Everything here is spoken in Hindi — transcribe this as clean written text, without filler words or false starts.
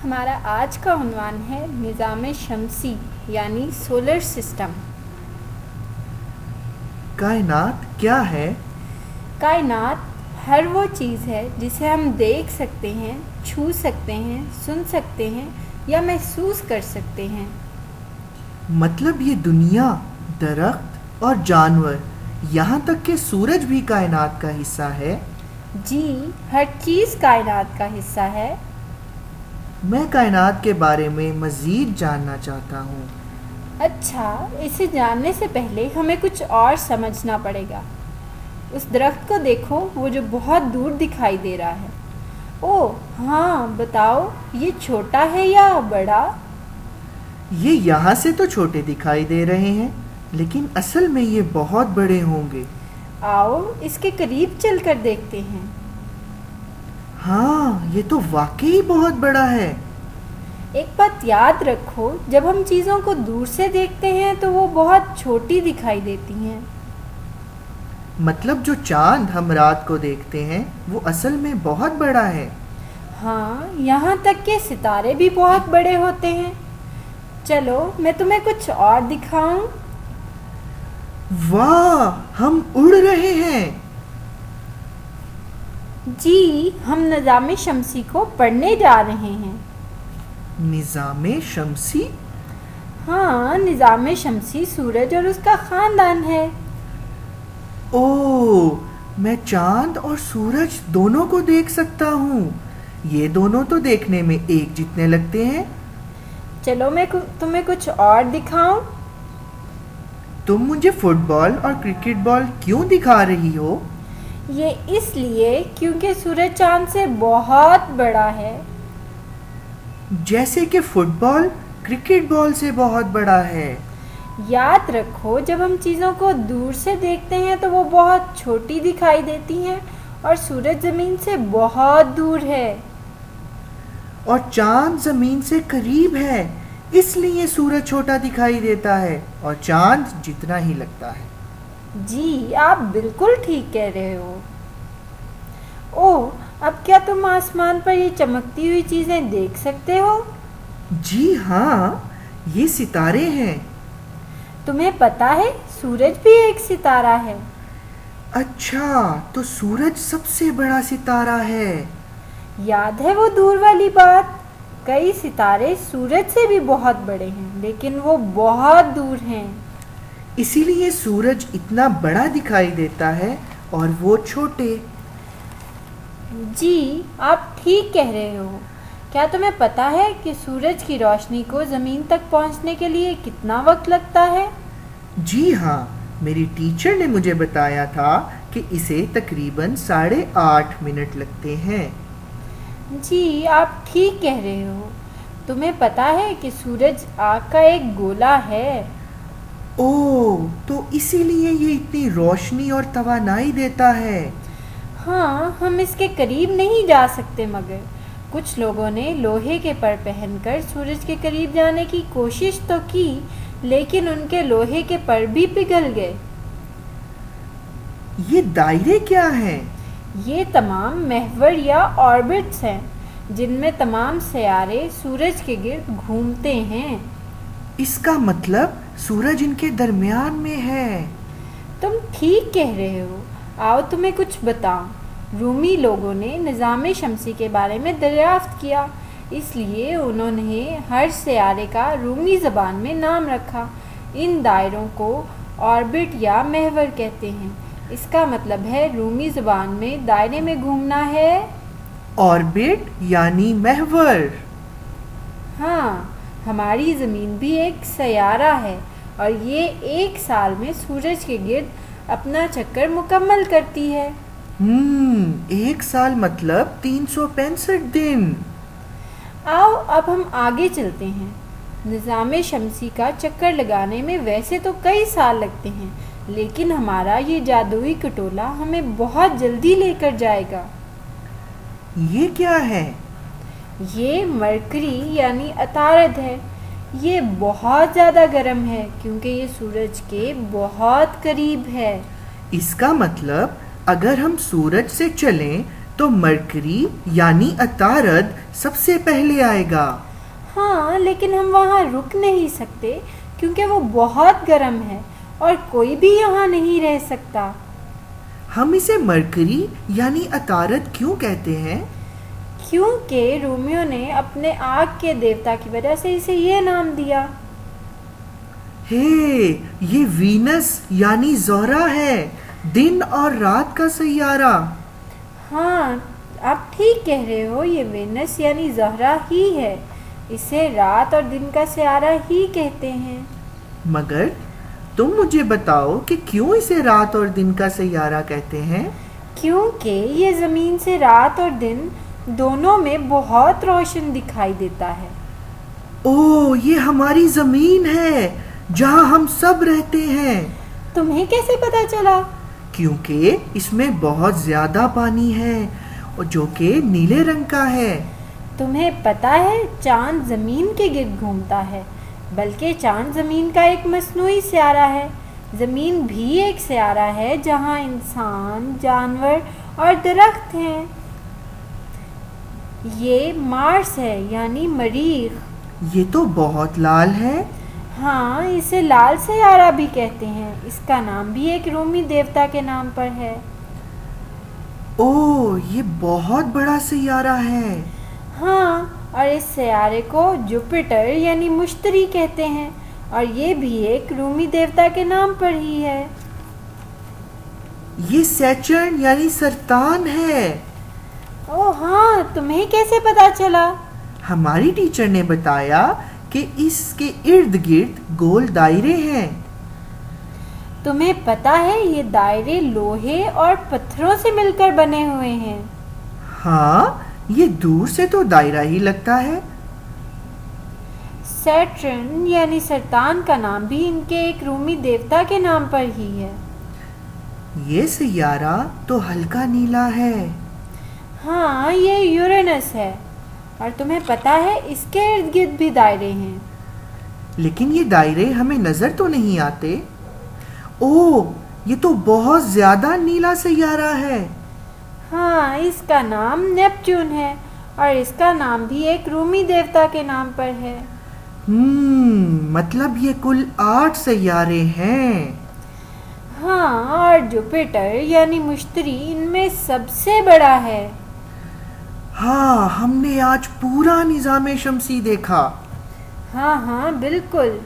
हमारा आज का उन्वान है निज़ाम शमसी यानी सोलर सिस्टम। कायनात क्या है? कायनात हर वो चीज़ है जिसे हम देख सकते हैं, छू सकते हैं, सुन सकते हैं या महसूस कर सकते हैं। मतलब ये दुनिया, दरख्त और जानवर, यहाँ तक कि सूरज भी कायनात का हिस्सा है। जी, हर चीज़ कायनात का हिस्सा है। मैं कायनात के बारे में मज़ीद जानना चाहता हूँ। अच्छा, इसे जानने से पहले हमें कुछ और समझना पड़ेगा। उस दरख्त को देखो, वो जो बहुत दूर दिखाई दे रहा है। ओह हाँ, बताओ ये छोटा है या बड़ा? ये यहाँ से तो छोटे दिखाई दे रहे हैं, लेकिन असल में ये बहुत बड़े होंगे। आओ इसके करीब चलकर देखते हैं। हाँ, ये तो वाकई बहुत बड़ा है। एक बात याद रखो, जब हम चीज़ों को दूर से देखते हैं तो वो बहुत छोटी दिखाई देती हैं। मतलब जो चांद हम रात को देखते हैं वो असल में बहुत बड़ा है। हाँ, यहाँ तक कि सितारे भी बहुत बड़े होते हैं। चलो मैं तुम्हें कुछ और दिखाऊं। वाह, हम उड़ रहे हैं। जी, हम निज़ाम शमसी को पढ़ने जा रहे हैं। निज़ामे शमसी? हाँ, निज़ाम शमसी सूरज और उसका ख़ानदान है। ओह, मैं चांद और सूरज दोनों को देख सकता हूँ। ये दोनों तो देखने में एक जितने लगते हैं। चलो मैं तुम्हें कुछ और दिखाऊं। तुम मुझे फुटबॉल और क्रिकेट बॉल क्यों दिखा रही हो? ये इसलिए क्योंकि सूरज चांद से बहुत बड़ा है। जैसे कि फुटबॉल क्रिकेट बॉल से बहुत बड़ा है। याद रखो, जब हम चीज़ों को दूर से देखते हैं तो वो बहुत छोटी दिखाई देती हैं और सूरज ज़मीन से बहुत दूर है। और चांद जमीन से करीब है, इसलिए सूरज छोटा दिखाई देता है और चांद जितना ही लगता है। जी, आप बिल्कुल ठीक कह रहे हो। ओह, अब क्या तुम आसमान पर ये चमकती हुई चीज़ें देख सकते हो? जी हाँ, ये सितारे हैं। तुम्हें पता है, सूरज भी एक सितारा है। अच्छा, तो सूरज सबसे बड़ा सितारा है। याद है वो दूर वाली बात? कई सितारे सूरज से भी बहुत बड़े हैं, लेकिन वो बहुत दूर हैं। इसीलिए सूरज इतना बड़ा दिखाई देता है और वो छोटे। जी, आप ठीक कह रहे हो। क्या तुम्हें पता है कि सूरज की रोशनी को ज़मीन तक पहुंचने के लिए कितना वक्त लगता है? जी हाँ, मेरी टीचर ने मुझे बताया था कि इसे तकरीबन 8.5 मिनट लगते हैं। जी, आप ठीक कह रहे हो। तुम्हें पता है कि सूरज आग का एक गोला है। ओह, तो इसीलिए ये इतनी रोशनी और तवानाई देता है। हाँ, हम इसके करीब नहीं जा सकते, मगर कुछ लोगों ने लोहे के पर पहनकर सूरज के करीब जाने की कोशिश तो की, लेकिन उनके लोहे के पर भी पिघल गए। ये दायरे क्या हैं? ये तमाम महवर या ऑर्बिट्स हैं, जिनमें तमाम सियारे सूरज के गिर्द घूमते हैं। इसका मतलब सूरज इनके दरमियान में है। तुम ठीक कह रहे हो। आओ तुम्हें कुछ बताऊं। रूमी लोगों ने निज़ाम शमसी के बारे में दरियाफ्त किया, इसलिए उन्होंने हर सियारे का रूमी ज़बान में नाम रखा। इन दायरों को ऑर्बिट या महवर कहते हैं। इसका मतलब है रूमी ज़बान में दायरे में घूमना है ऑर्बिट यानी महवर। हाँ, हमारी ज़मीन भी एक सयारा है और ये एक साल में सूरज के गिर्द अपना चक्कर मुकम्मल करती है। एक साल मतलब 365 दिन। आओ अब हम आगे चलते हैं। निज़ाम शमसी का चक्कर लगाने में वैसे तो कई साल लगते हैं, लेकिन हमारा ये जादुई खटोला हमें बहुत जल्दी लेकर जाएगा। ये क्या है? ये मरकरी यानी अतारद है। ये बहुत ज़्यादा गर्म है क्योंकि ये सूरज के बहुत करीब है। इसका मतलब अगर हम सूरज से चलें तो मरकरी यानी अतारद सबसे पहले आएगा। हाँ, लेकिन हम वहाँ रुक नहीं सकते क्योंकि वो बहुत गर्म है और कोई भी यहाँ नहीं रह सकता। हम इसे मरकरी यानी अतारद क्यों कहते हैं? क्योंकि रोमियो ने अपने आग के देवता की वजह से इसे ये नाम दिया। हे, ये वीनस यानी ज़ोहरा है, दिन और रात का सैयारा। हाँ, आप ठीक कह रहे हो, ये वेनस यानी ज़ोहरा ही है। इसे रात और दिन का सैयारा ही कहते हैं। मगर तुम मुझे बताओ कि क्यों इसे रात और दिन का सैयारा कहते हैं? क्योंकि ये ज़मीन से रात और दिन दोनों में बहुत रोशन दिखाई देता है। ओह, ये हमारी ज़मीन है जहाँ हम सब रहते हैं। तुम्हें कैसे पता चला? क्योंकि इसमें बहुत ज़्यादा पानी है और जो कि नीले रंग का है। तुम्हें पता है चांद ज़मीन के गिर्द घूमता है, बल्कि चांद ज़मीन का एक मसनूई सैयारा है। ज़मीन भी एक सैयारा है जहाँ इंसान, जानवर और दरख्त हैं। ये मार्स है यानी मरीख। ये तो बहुत लाल है। हाँ, इसे लाल सैयारा भी कहते हैं। इसका नाम भी एक रोमी देवता के नाम पर है। ओह, ये बहुत बड़ा सैयारा है। हाँ, और इस सैयारे को जुपिटर यानी मुश्तरी कहते हैं और ये भी एक रोमी देवता के नाम पर ही है। ये सैटर्न यानी सरतान है। ओह हाँ, तुम्हें कैसे पता चला? हमारी टीचर ने बताया कि इसके इर्द गिर्द गोल दायरे हैं। तुम्हें पता है ये दायरे लोहे और पत्थरों से मिलकर बने हुए हैं। हाँ, ये दूर से तो दायरा ही लगता है। सैटर्न यानी सरतान का नाम भी इनके एक रोमी देवता के नाम पर ही है। ये सैयारा तो हल्का नीला है। हाँ, ये यूरेनस है और तुम्हें पता है इसके इर्द गिर्द भी दायरे हैं। लेकिन ये दायरे हमें नजर तो नहीं आते। ओह, ये तो बहुत ज्यादा नीला सैयारा है। हाँ, इसका नाम नेपच्यून है और इसका नाम भी एक रोमी देवता के नाम पर है। मतलब ये कुल 8 सैयारे हैं। हाँ, और जुपिटर यानी मुश्तरी इनमें सबसे बड़ा है। हाँ, हमने आज पूरा निज़ाम शमसी देखा। हाँ हाँ, बिल्कुल।